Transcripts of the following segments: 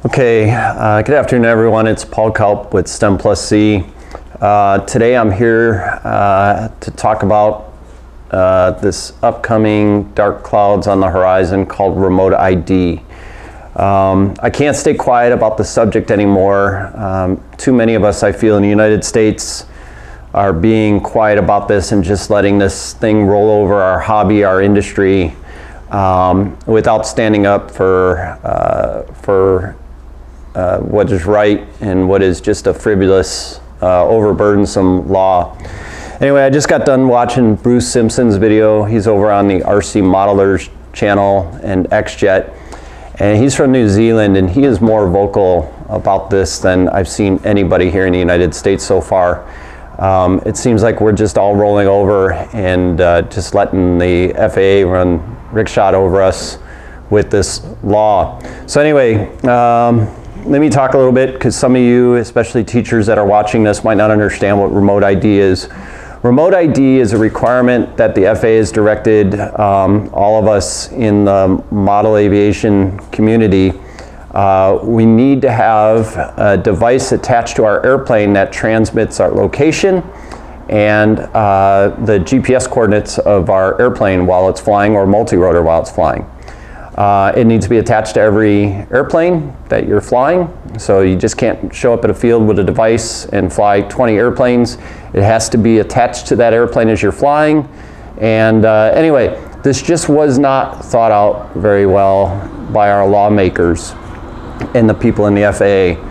Okay, good afternoon everyone. It's Paul Kalp with STEM Plus C. Today I'm here to talk about this upcoming dark clouds on the horizon called remote ID. I can't stay quiet about the subject anymore. Too many of us, I feel, in the United States are being quiet about this and just letting this thing roll over our hobby, our industry, without standing up for what is right and what is just a frivolous, overburdensome law. Anyway, I just got done watching Bruce Simpson's video. He's over on the RC Modelers channel and XJet, and he's from New Zealand, and he is more vocal about this than I've seen anybody here in the United States so far. It seems like we're just all rolling over and just letting the FAA run rickshot over us with this law. So anyway, let me talk a little bit, because some of you, especially teachers that are watching this, might not understand what remote ID is. Remote ID is a requirement that the FAA has directed all of us in the model aviation community. We need to have a device attached to our airplane that transmits our location and the GPS coordinates of our airplane while it's flying, or multi-rotor while it's flying. It needs to be attached to every airplane that you're flying. So you just can't show up at a field with a device and fly 20 airplanes. It has to be attached to that airplane as you're flying. And anyway, this just was not thought out very well by our lawmakers and the people in the FAA.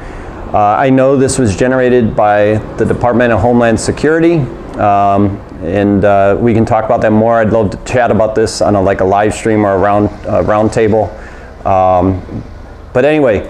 I know this was generated by the Department of Homeland Security. And we can talk about that more. I'd love to chat about this on a live stream or a round table. But anyway,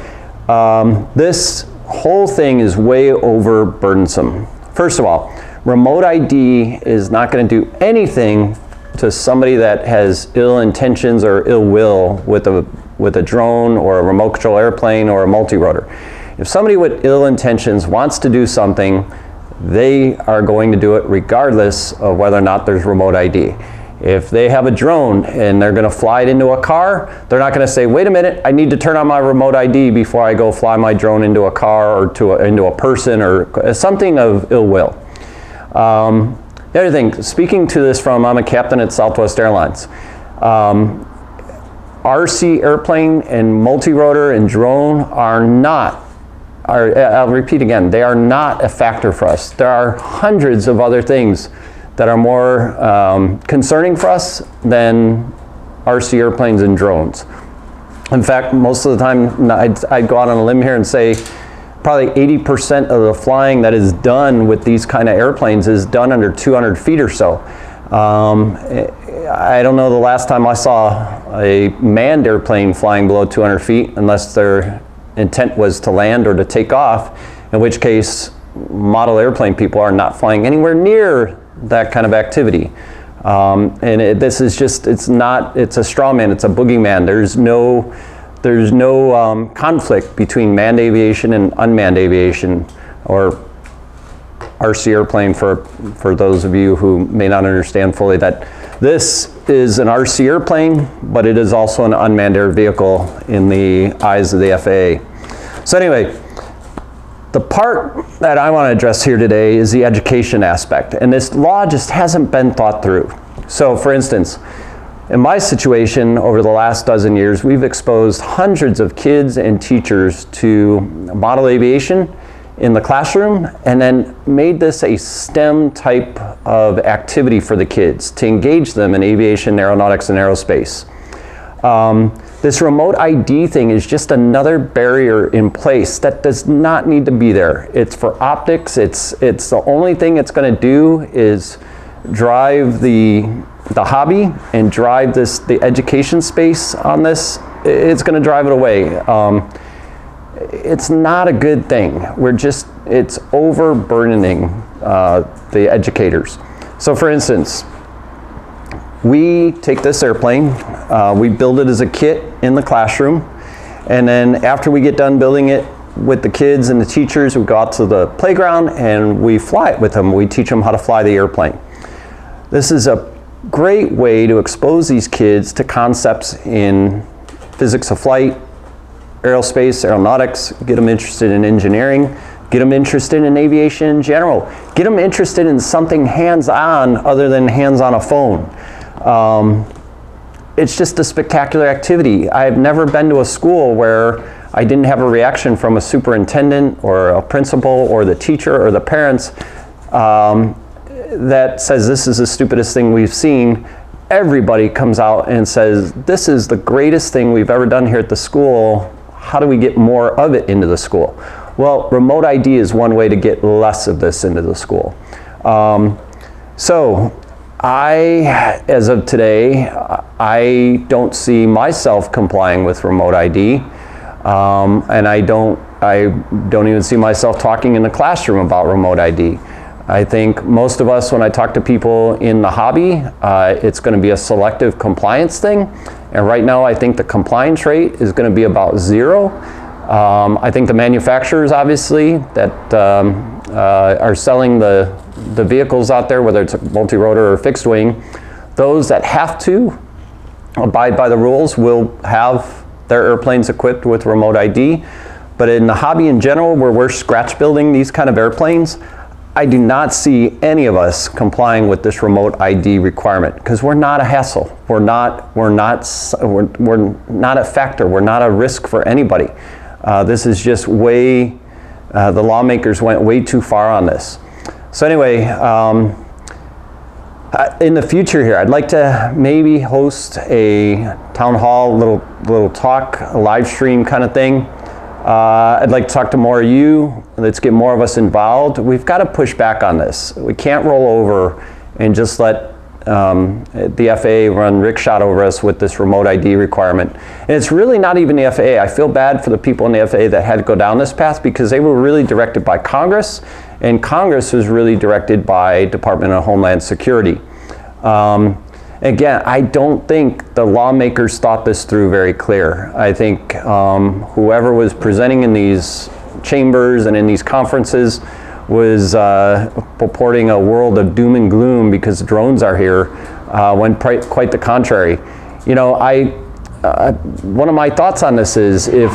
this whole thing is way over burdensome. First of all, remote ID is not going to do anything to somebody that has ill intentions or ill will with a drone or a remote control airplane or a multi-rotor. If somebody with ill intentions wants to do something, they are going to do it regardless of whether or not there's remote ID. If they have a drone and they're going to fly it into a car, they're not going to say, wait a minute, I need to turn on my remote ID before I go fly my drone into a car or into a person or something of ill will. The other thing, speaking to this from, I'm a captain at Southwest Airlines. RC airplane and multi-rotor and drone I'll repeat again, they are not a factor for us. There are hundreds of other things that are more concerning for us than RC airplanes and drones. In fact, most of the time, I'd go out on a limb here and say probably 80% of the flying that is done with these kind of airplanes is done under 200 feet or so. I don't know the last time I saw a manned airplane flying below 200 feet, unless their intent was to land or to take off, in which case model airplane people are not flying anywhere near that kind of activity. This is just, it's a straw man, it's a boogeyman. There's no conflict between manned aviation and unmanned aviation, or RC airplane for those of you who may not understand fully that this is an RC airplane, but it is also an unmanned air vehicle in the eyes of the FAA. So anyway, the part that I want to address here today is the education aspect, and this law just hasn't been thought through. So for instance, in my situation over the last dozen years, we've exposed hundreds of kids and teachers to model aviation in the classroom, and then made this a STEM type of activity for the kids to engage them in aviation, aeronautics, and aerospace. This remote ID thing is just another barrier in place that does not need to be there. It's for optics. It's the only thing it's going to do is drive the hobby and drive the education space on this. It's going to drive it away. It's not a good thing. It's overburdening the educators. So for instance, we take this airplane, we build it as a kit in the classroom, and then after we get done building it with the kids and the teachers, we go out to the playground and we fly it with them. We teach them how to fly the airplane. This is a great way to expose these kids to concepts in physics of flight, aerospace, aeronautics, get them interested in engineering, get them interested in aviation in general, get them interested in something hands-on other than hands on a phone. It's just a spectacular activity. I've never been to a school where I didn't have a reaction from a superintendent or a principal or the teacher or the parents that says this is the stupidest thing we've seen. Everybody comes out and says, this is the greatest thing we've ever done here at the school. How do we get more of it into the school? Well, remote ID is one way to get less of this into the school. So I, as of today, I don't see myself complying with remote ID. And I don't even see myself talking in the classroom about remote ID. I think most of us, when I talk to people in the hobby, it's going to be a selective compliance thing. And right now, I think the compliance rate is going to be about 0. I think the manufacturers, obviously, that are selling the vehicles out there, whether it's a multi-rotor or fixed wing, those that have to abide by the rules will have their airplanes equipped with remote ID. But in the hobby in general, where we're scratch building these kind of airplanes, I do not see any of us complying with this remote ID requirement because we're not a hassle. We're not a factor. We're not a risk for anybody. This is just the lawmakers went way too far on this. So anyway, in the future here, I'd like to maybe host a town hall, little talk, a live stream kind of thing. I'd like to talk to more of you. Let's get more of us involved. We've got to push back on this. We can't roll over and just let the FAA run rickshot over us with this remote ID requirement. And it's really not even the FAA. I feel bad for the people in the FAA that had to go down this path because they were really directed by Congress, and Congress was really directed by Department of Homeland Security. Again, I don't think the lawmakers thought this through very clear. I think whoever was presenting in these chambers and in these conferences was purporting a world of doom and gloom because drones are here, when quite the contrary. You know, one of my thoughts on this is if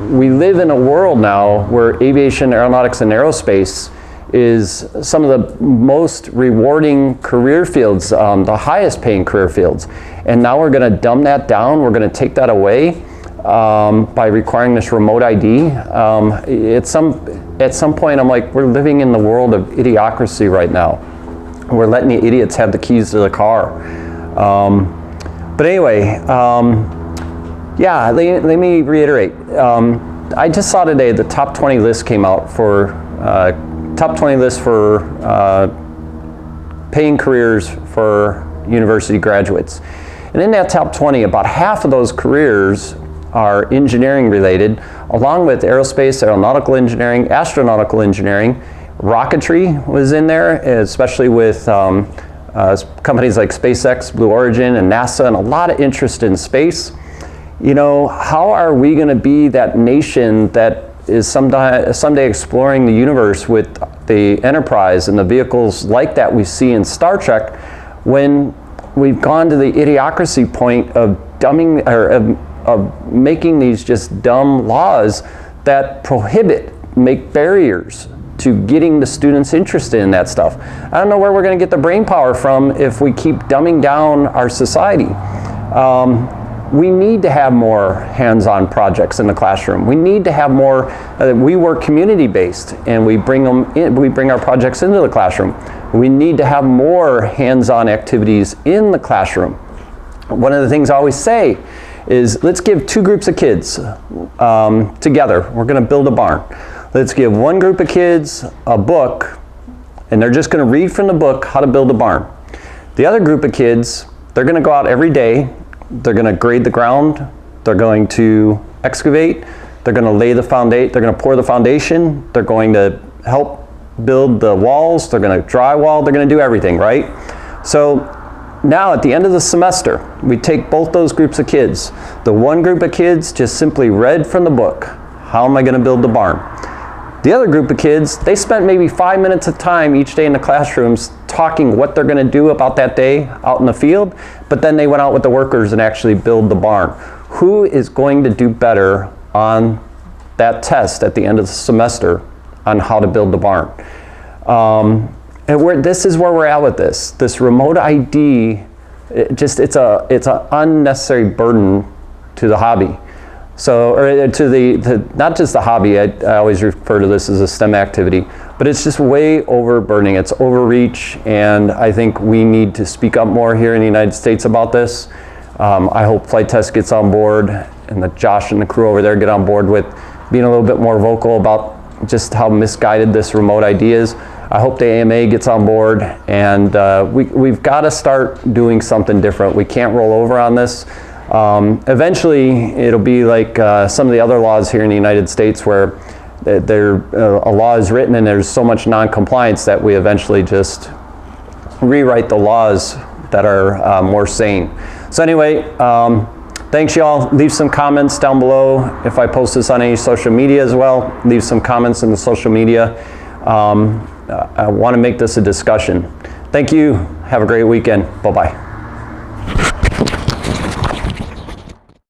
we live in a world now where aviation, aeronautics, and aerospace is some of the most rewarding career fields, the highest paying career fields. And now we're gonna dumb that down, we're gonna take that away by requiring this remote ID. At some point I'm like, we're living in the world of idiocracy right now. We're letting the idiots have the keys to the car. But anyway, yeah, let me reiterate. I just saw today the top 20 list came out for top 20 list for paying careers for university graduates. And in that top 20, about half of those careers are engineering related, along with aerospace, aeronautical engineering, astronautical engineering. Rocketry was in there, especially with companies like SpaceX, Blue Origin, and NASA, and a lot of interest in space. You know, how are we going to be that nation that is someday exploring the universe with the Enterprise and the vehicles like that we see in Star Trek, when we've gone to the idiocracy point of of making these just dumb laws that make barriers to getting the students interested in that stuff. I don't know where we're going to get the brain power from if we keep dumbing down our society. We need to have more hands-on projects in the classroom. We need to have more. We work community-based, and we bring them in. We bring our projects into the classroom. We need to have more hands-on activities in the classroom. One of the things I always say is, let's give two groups of kids together. We're going to build a barn. Let's give one group of kids a book, and they're just going to read from the book how to build a barn. The other group of kids, they're going to go out every day. They're going to grade the ground, they're going to excavate, they're going to lay the foundation, they're going to pour the foundation, they're going to help build the walls, they're going to drywall, they're going to do everything, right? So now at the end of the semester, we take both those groups of kids. The one group of kids just simply read from the book, how am I going to build the barn? The other group of kids, they spent maybe 5 minutes of time each day in the classrooms talking what they're going to do about that day out in the field, but then they went out with the workers and actually build the barn. Who is going to do better on that test at the end of the semester on how to build the barn. This is where we're at with this. This remote ID, it's an unnecessary burden to the hobby. So, or to not just the hobby, I always refer to this as a STEM activity, but it's just way overburdening. It's overreach, and I think we need to speak up more here in the United States about this. I hope Flight Test gets on board, and that Josh and the crew over there get on board with being a little bit more vocal about just how misguided this remote ID is. I hope the AMA gets on board, and we've got to start doing something different. We can't roll over on this. Eventually, it'll be like some of the other laws here in the United States where a law is written and there's so much non-compliance that we eventually just rewrite the laws that are more sane. So anyway, thanks y'all. Leave some comments down below. If I post this on any social media as well, leave some comments in the social media. I want to make this a discussion. Thank you. Have a great weekend. Bye-bye.